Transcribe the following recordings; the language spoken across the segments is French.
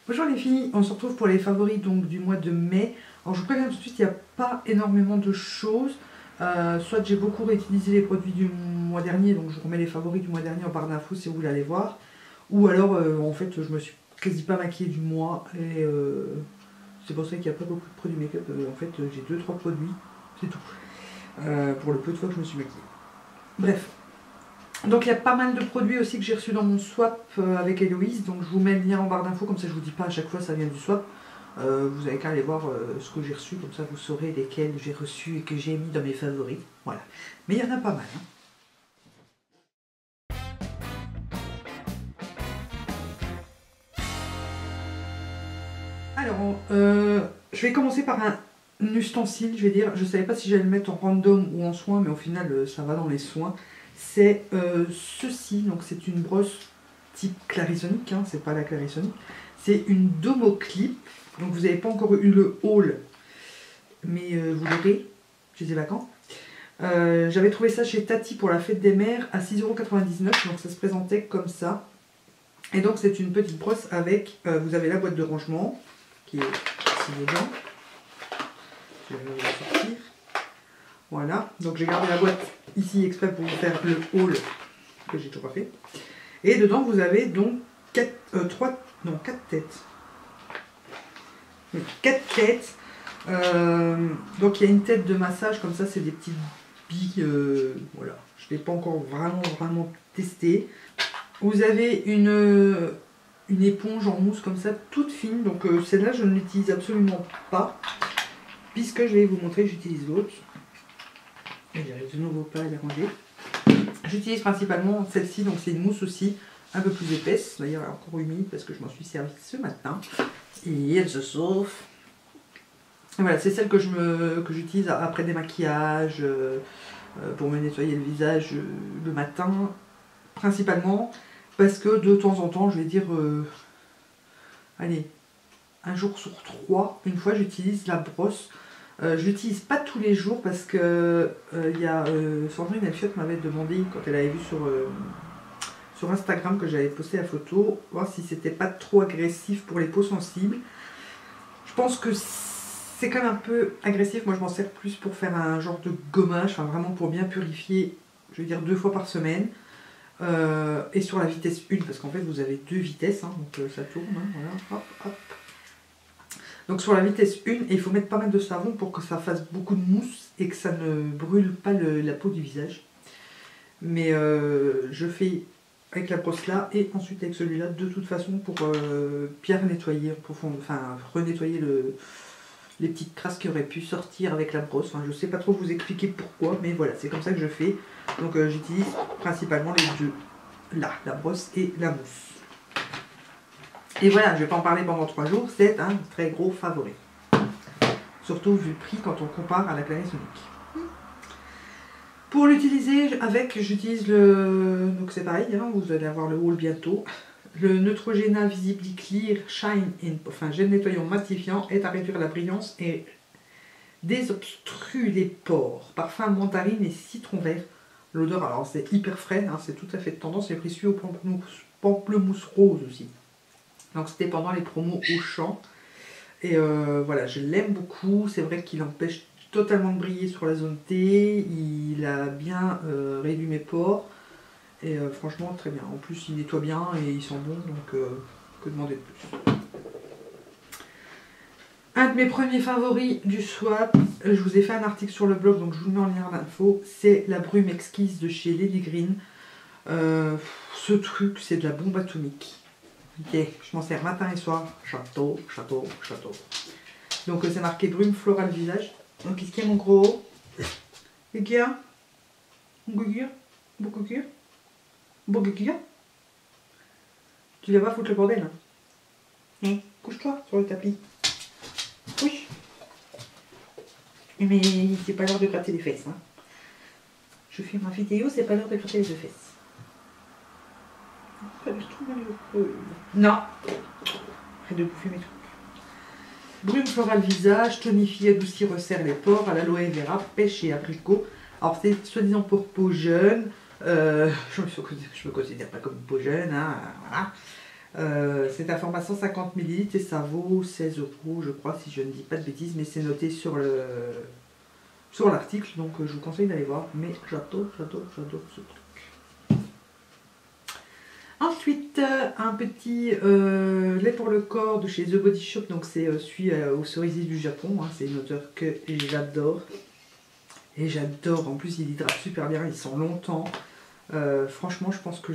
Bonjour les filles, on se retrouve pour les favoris donc du mois de mai. Alors je vous préviens tout de suite, il n'y a pas énormément de choses. Soit j'ai beaucoup réutilisé les produits du mois dernier, donc je remets les favoris du mois dernier en barre d'infos si vous voulez aller voir. Ou alors en fait je me suis quasi pas maquillée du mois et c'est pour ça qu'il n'y a pas beaucoup de produits make-up. En fait j'ai 2-3 produits, c'est tout. Pour le peu de fois que je me suis maquillée. Bref. Donc il y a pas mal de produits aussi que j'ai reçus dans mon swap avec Héloïse, donc je vous mets le lien en barre d'infos, comme ça je vous dis pas à chaque fois ça vient du swap. Vous avez qu'à aller voir ce que j'ai reçu, comme ça vous saurez lesquels j'ai reçus et que j'ai mis dans mes favoris. Voilà. Mais il y en a pas mal. Alors, je vais commencer par un ustensile, je vais dire. Je savais pas si j'allais le mettre en random ou en soin, mais au final ça va dans les soins. C'est ceci, donc c'est une brosse type clarisonique, hein, c'est pas la clarisonique. C'est une Domo Clip, donc vous n'avez pas encore eu le haul, mais vous l'aurez, je les ai vacants. J'avais trouvé ça chez Tati pour la fête des mères à 6,99 €, donc ça se présentait comme ça. Et donc c'est une petite brosse avec, vous avez la boîte de rangement, qui est ici dedans. Je vais la sortir. Voilà, donc j'ai gardé la boîte ici exprès pour vous faire le haul que j'ai toujours pas fait. Et dedans vous avez donc 4 têtes. 4 têtes. Donc il y a une tête de massage comme ça, c'est des petites billes. Voilà, je ne l'ai pas encore vraiment testé. Vous avez une éponge en mousse comme ça, toute fine. Donc celle-là je ne l'utilise absolument pas, puisque je vais vous montrer, j'utilise l'autre. J'arrive de nouveau pas à les ranger. J'utilise principalement celle-ci, donc c'est une mousse aussi, un peu plus épaisse. D'ailleurs, elle est encore humide parce que je m'en suis servi ce matin. Et elle se chauffe. Et voilà, c'est celle que j'utilise après des maquillages, pour me nettoyer le visage le matin, principalement. Parce que de temps en temps, je vais dire, allez, un jour sur 3, une fois j'utilise la brosse. Je l'utilise pas tous les jours parce que Sandrine Elfiot m'avait demandé quand elle avait vu sur Instagram que j'avais posté la photo, voir si c'était pas trop agressif pour les peaux sensibles. Je pense que c'est quand même un peu agressif. Moi je m'en sers plus pour faire un genre de gommage, enfin vraiment pour bien purifier, je veux dire 2 fois par semaine. Et sur la vitesse 1, parce qu'en fait vous avez 2 vitesses, hein, donc ça tourne, hein, voilà, hop, hop. Donc sur la vitesse 1, il faut mettre pas mal de savon pour que ça fasse beaucoup de mousse et que ça ne brûle pas la peau du visage. Mais je fais avec la brosse là et ensuite avec celui-là de toute façon pour bien nettoyer, enfin renettoyer les petites traces qui auraient pu sortir avec la brosse. Enfin, je sais pas trop vous expliquer pourquoi, mais voilà, c'est comme ça que je fais. Donc j'utilise principalement les deux, là, la brosse et la mousse. Et voilà, je ne vais pas en parler pendant 3 jours, c'est un très gros favori. Surtout vu le prix quand on compare à la clarisonique. Pour l'utiliser avec, j'utilise le... Donc c'est pareil, hein, vous allez avoir le haul bientôt. Le Neutrogena Visibly Clear Shine In, enfin gel nettoyant matifiant, aide à réduire la brillance et désobstrue les pores. Parfum mandarine et citron vert. L'odeur, alors c'est hyper frais, hein, c'est tout à fait de tendance. J'ai pris celui au pamplemousse rose aussi. Donc c'était pendant les promos Auchan. Et voilà, je l'aime beaucoup. C'est vrai qu'il empêche totalement de briller sur la zone T. Il a bien réduit mes pores. Et franchement, très bien. En plus, il nettoie bien et il sent bon. Donc, que demander de plus. Un de mes premiers favoris du swap, je vous ai fait un article sur le blog, donc je vous le mets en lien d'info. C'est la brume exquise de chez Lady Green. Ce truc, c'est de la bombe atomique. Ok, je m'en sers matin et soir. Château, château, château. Donc c'est marqué brume florale visage. Donc qu'est-ce qu'il y a mon gros? Qu'est-ce qu'il y a? Beaucoup de Tu viens pas foutre le bordel, hein? Hein? Couche-toi sur le tapis. Couche. Mais c'est pas l'heure de gratter les fesses, hein. Je fais ma vidéo, c'est pas l'heure de gratter les fesses. Non. Arrête de bouffer mes trucs. Brume florale visage, tonifie, adoucit, resserre les pores, à l'aloe vera, pêche et abricot. Alors c'est soi-disant pour peau jeune. Je me considère pas comme une peau jeune, hein, voilà. C'est un format 150 ml et ça vaut 16 € je crois, si je ne dis pas de bêtises, mais c'est noté sur l'article, donc je vous conseille d'aller voir, mais j'adore ce truc. Ensuite, un petit lait pour le corps de chez The Body Shop, donc c'est celui au cerisier du Japon, hein, c'est une odeur que j'adore. Et j'adore, en plus il hydrate super bien, il sent longtemps. Franchement, je pense que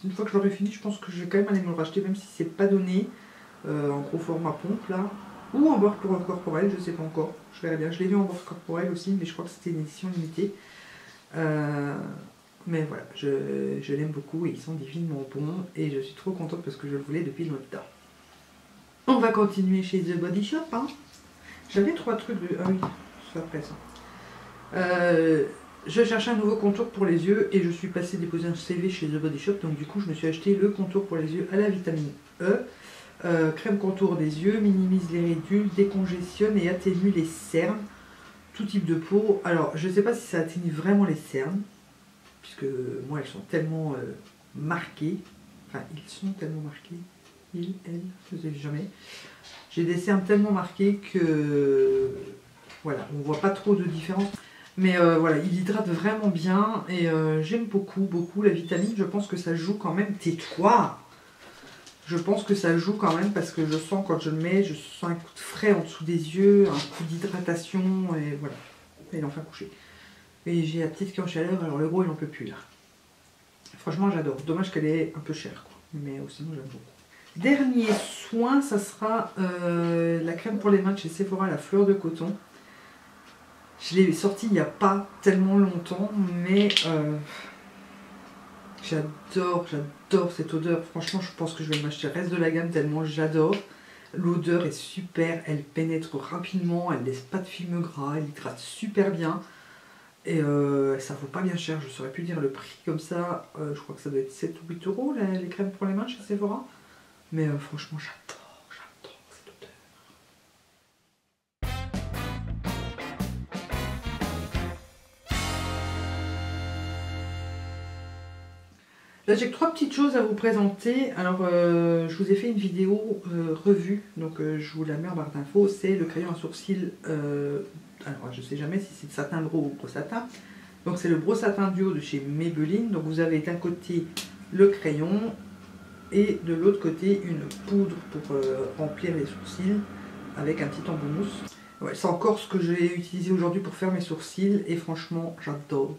une fois que je l'aurai fini, je pense que je vais quand même aller me le racheter, même si c'est pas donné en gros format pompe là, ou en beurre corporel, je sais pas encore, je verrai bien. Je l'ai vu en beurre corporel aussi, mais je crois que c'était une édition limitée. Mais voilà, je l'aime beaucoup et il sent divinement bon et je suis trop contente parce que je le voulais depuis longtemps. On va continuer chez The Body Shop. Hein. J'avais 3 trucs de... Ah oui, c'est après ça. Je cherchais un nouveau contour pour les yeux et je suis passée déposer un CV chez The Body Shop, donc du coup je me suis acheté le contour pour les yeux à la vitamine E. Crème contour des yeux, minimise les ridules, décongestionne et atténue les cernes, tout type de peau. Alors je ne sais pas si ça atténue vraiment les cernes, puisque moi elles sont tellement marquées, enfin ils sont tellement marqués, ils, elles, je ne sais jamais. J'ai des cernes tellement marquées que voilà, on voit pas trop de différence. Mais voilà, il hydrate vraiment bien et j'aime beaucoup la vitamine. Je pense que ça joue quand même. Tais-toi! Je pense que ça joue quand même parce que je sens quand je le mets, je sens un coup de frais en dessous des yeux, un coup d'hydratation et voilà. Et il est enfin couché. Et j'ai la petite qui est en chaleur, alors le gros il en peut plus là. Franchement j'adore. Dommage qu'elle est un peu chère quoi. Mais sinon j'aime beaucoup. Dernier soin, ça sera la crème pour les mains de chez Sephora, la fleur de coton. Je l'ai sorti il n'y a pas tellement longtemps, mais j'adore cette odeur. Franchement, je pense que je vais m'acheter le reste de la gamme tellement j'adore. L'odeur est super, elle pénètre rapidement, elle laisse pas de film gras, elle hydrate super bien. Et ça vaut pas bien cher, je saurais plus dire le prix comme ça. Je crois que ça doit être 7 ou 8 € les crèmes pour les mains chez Sephora. Mais franchement, j'adore cette odeur. Là j'ai 3 petites choses à vous présenter. Alors je vous ai fait une vidéo revue, donc je vous la mets en barre d'infos. C'est le crayon à sourcils, alors je sais jamais si c'est de satin gros ou gros satin. Donc c'est le gros satin duo de chez Maybelline. Donc vous avez d'un côté le crayon et de l'autre côté une poudre pour remplir les sourcils avec un petit embout mousse. Ouais, c'est encore ce que j'ai utilisé aujourd'hui pour faire mes sourcils et franchement j'adore.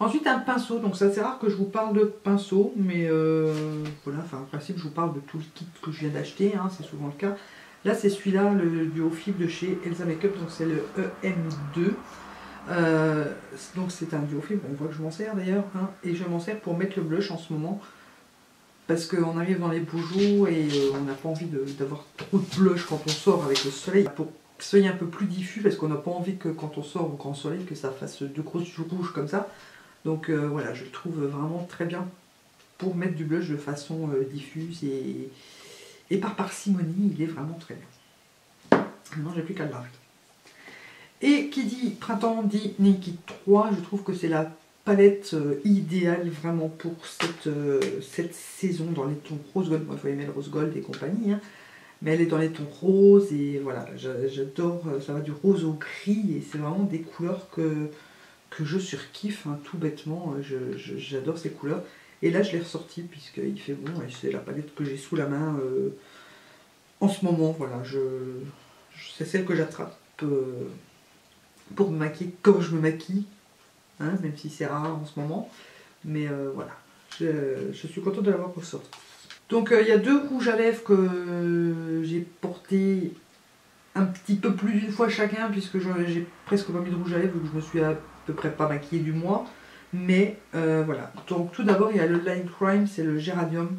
Ensuite un pinceau, donc ça c'est rare que je vous parle de pinceau, mais voilà, enfin en principe je vous parle de tout le kit que je viens d'acheter, hein, c'est souvent le cas. Là c'est celui-là, le duo fibre de chez Elsa Makeup, donc c'est le EM2. Donc c'est un duo fibre, on voit que je m'en sers d'ailleurs, hein, et je m'en sers pour mettre le blush en ce moment. Parce qu'on arrive dans les beaux jours et on n'a pas envie d'avoir trop de blush quand on sort avec le soleil. Pour que ce soit un peu plus diffus, parce qu'on n'a pas envie que quand on sort au grand soleil, que ça fasse de grosses rouges comme ça. Donc voilà, je le trouve vraiment très bien pour mettre du blush de façon diffuse et par parcimonie, il est vraiment très bien. Maintenant, j'ai plus qu'à le laver. Et qui dit printemps dit Naked 3, je trouve que c'est la palette idéale vraiment pour cette saison dans les tons rose gold. Moi, il faut aimer le rose gold et compagnie, hein. Mais elle est dans les tons roses et voilà, j'adore, ça va du rose au gris et c'est vraiment des couleurs que je surkiffe, hein, tout bêtement, j'adore ces couleurs. Et là je l'ai ressorti puisqu'il fait bon et c'est la palette que j'ai sous la main en ce moment, voilà, c'est celle que j'attrape pour me maquiller quand je me maquille, hein, même si c'est rare en ce moment, mais voilà, je suis contente de l'avoir ressorti. Donc il y a 2 rouges à lèvres que j'ai portés un petit peu plus d'une fois chacun, puisque j'ai presque pas mis de rouge à lèvres, donc je me suis à peu près pas maquillée du mois. Mais voilà. Donc tout d'abord il y a le Lime Crime, c'est le géranium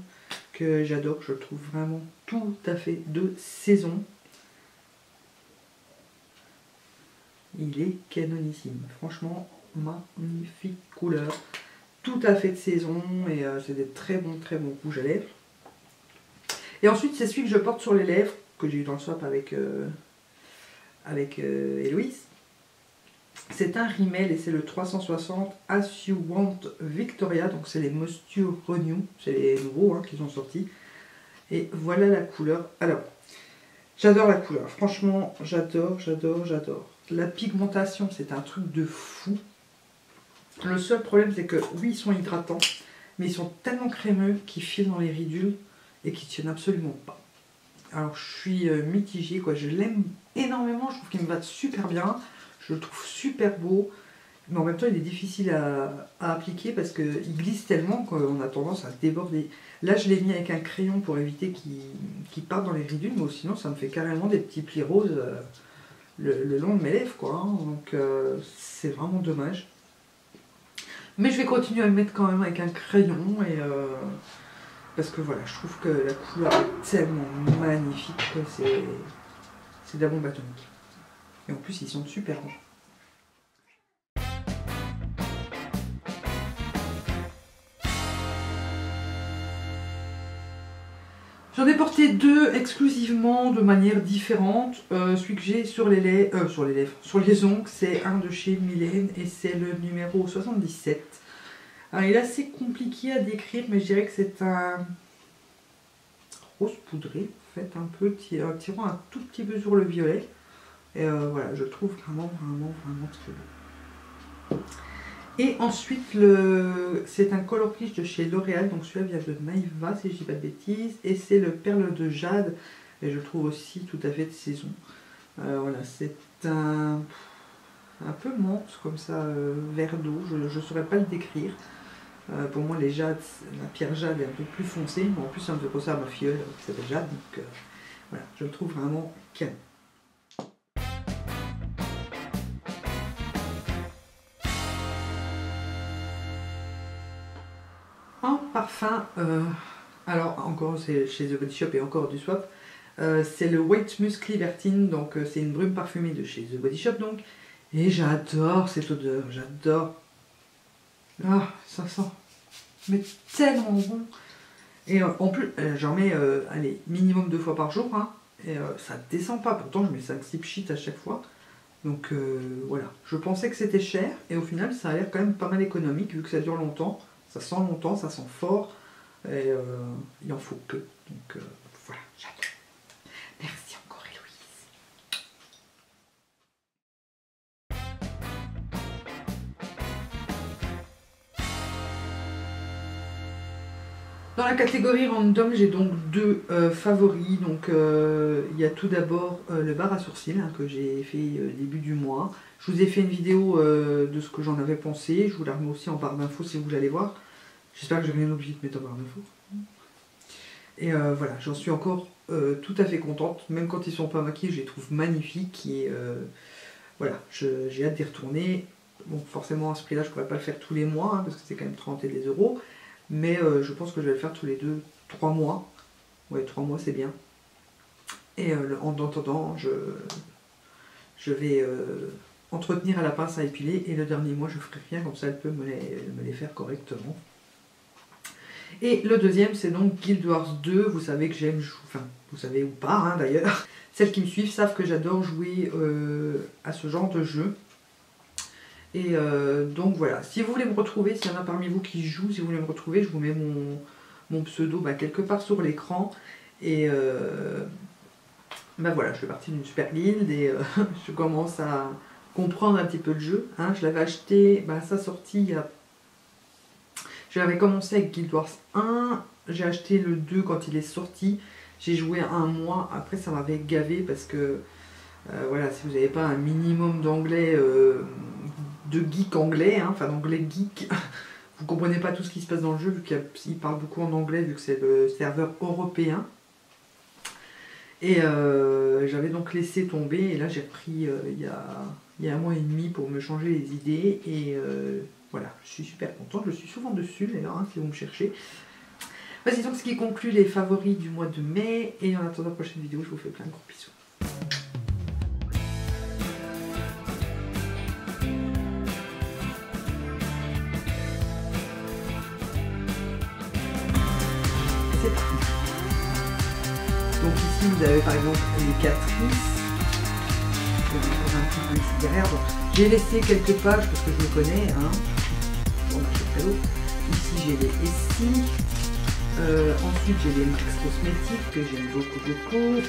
que j'adore, je le trouve vraiment tout à fait de saison. Il est canonissime, franchement magnifique couleur, tout à fait de saison et c'est des très bons rouges à lèvres. Et ensuite c'est celui que je porte sur les lèvres, que j'ai eu dans le swap avec Héloïse. C'est un Rimmel et c'est le 360 As You Want Victoria. Donc c'est les Moisture Renew, c'est les nouveaux qui sont sortis. Et voilà la couleur. Alors, j'adore la couleur. Franchement, j'adore. La pigmentation, c'est un truc de fou. Le seul problème, c'est que oui, ils sont hydratants, mais ils sont tellement crémeux qu'ils filent dans les ridules et qu'ils tiennent absolument pas. Alors, je suis mitigée, quoi. Je l'aime énormément. Je trouve qu'il me va super bien. Je le trouve super beau. Mais en même temps, il est difficile à appliquer parce qu'il glisse tellement qu'on a tendance à déborder. Là, je l'ai mis avec un crayon pour éviter qu'il parte dans les ridules, mais sinon, ça me fait carrément des petits plis roses le long de mes lèvres, quoi. Donc, c'est vraiment dommage. Mais je vais continuer à le mettre quand même avec un crayon, parce que voilà, je trouve que la couleur est tellement magnifique que c'est de la bombe atomique. Et en plus, ils sont super bons. J'en ai porté deux exclusivement de manière différente. Celui que j'ai sur les lèvres, sur les ongles, c'est un de chez Mylène et c'est le numéro 77. Alors, il est assez compliqué à décrire, mais je dirais que c'est un rose poudré, en fait, un peu tirant un tout petit peu sur le violet. Et voilà, je le trouve vraiment très beau. Et ensuite, c'est un color please de chez L'Oréal, donc celui-là vient de Maïva, si je dis pas de bêtises, et c'est le perle de jade, et je le trouve aussi tout à fait de saison. Voilà, c'est un peu menthe, comme ça, vert d'eau, je ne saurais pas le décrire. Pour moi, les jades, la pierre jade est un peu plus foncée, mais en plus, ça me fait penser à ma filleule qui s'appelle Jade, donc voilà, je le trouve vraiment canon. En parfum, alors encore c'est chez The Body Shop et encore du swap, c'est le White Musk Libertine, donc c'est une brume parfumée de chez The Body Shop donc, et j'adore cette odeur, j'adore. Ah, ça sent mais tellement bon. Et en plus, j'en mets allez, minimum 2 fois par jour, et ça descend pas, pourtant je mets 5-6 pchits à chaque fois. Donc voilà, je pensais que c'était cher, et au final ça a l'air quand même pas mal économique, vu que ça dure longtemps. Ça sent longtemps, ça sent fort, et il en faut peu. Donc voilà, j'adore. Merci encore Héloïse. Dans la catégorie random, j'ai donc deux favoris. Donc il y a tout d'abord le bar à sourcils que j'ai fait début du mois. Je vous ai fait une vidéo de ce que j'en avais pensé. Je vous la remets aussi en barre d'infos si vous voulez aller voir. J'espère que j'ai rien oublié de mettre en barre d'infos. Et voilà, j'en suis encore tout à fait contente. Même quand ils sont pas maquillés, je les trouve magnifiques. Et voilà, j'ai hâte d'y retourner. Bon, forcément à ce prix-là, je ne pourrais pas le faire tous les mois, parce que c'est quand même 30 et des euros. Mais je pense que je vais le faire tous les 2-3 mois. Ouais, 3 mois c'est bien. Et en attendant, je vais entretenir à la pince à épiler. Et le dernier mois, je ferai rien, comme ça elle peut me les faire correctement. Et le deuxième, c'est donc Guild Wars 2. Vous savez que j'aime, enfin, vous savez ou pas d'ailleurs. Celles qui me suivent savent que j'adore jouer à ce genre de jeu. Et donc voilà, si vous voulez me retrouver, s'il y en a parmi vous qui jouent, si vous voulez me retrouver, je vous mets mon pseudo quelque part sur l'écran. Et voilà, je fais partie d'une super guilde et je commence à comprendre un petit peu le jeu. Je l'avais acheté à sa sortie il y a... J'avais commencé avec Guild Wars 1, j'ai acheté le 2 quand il est sorti, j'ai joué un mois, après ça m'avait gavé parce que voilà, si vous n'avez pas un minimum d'anglais, de geek anglais, enfin d'anglais geek, vous comprenez pas tout ce qui se passe dans le jeu vu qu'il parle beaucoup en anglais vu que c'est le serveur européen. Et j'avais donc laissé tomber et là j'ai repris il y a un mois et demi pour me changer les idées et voilà, je suis super contente, je suis souvent dessus d'ailleurs si vous me cherchez. Voici donc ce qui conclut les favoris du mois de mai et en attendant la prochaine vidéo, je vous fais plein de gros bisous. C'est parti. Donc ici vous avez par exemple les Catrice, je vais vous prendre un petit peu ici derrière. Donc J'ai laissé quelques pages parce que je le connais. Hein. Pour marcher cadeau. Ici j'ai les Essie. Ensuite j'ai les Max Cosmétiques que j'aime beaucoup.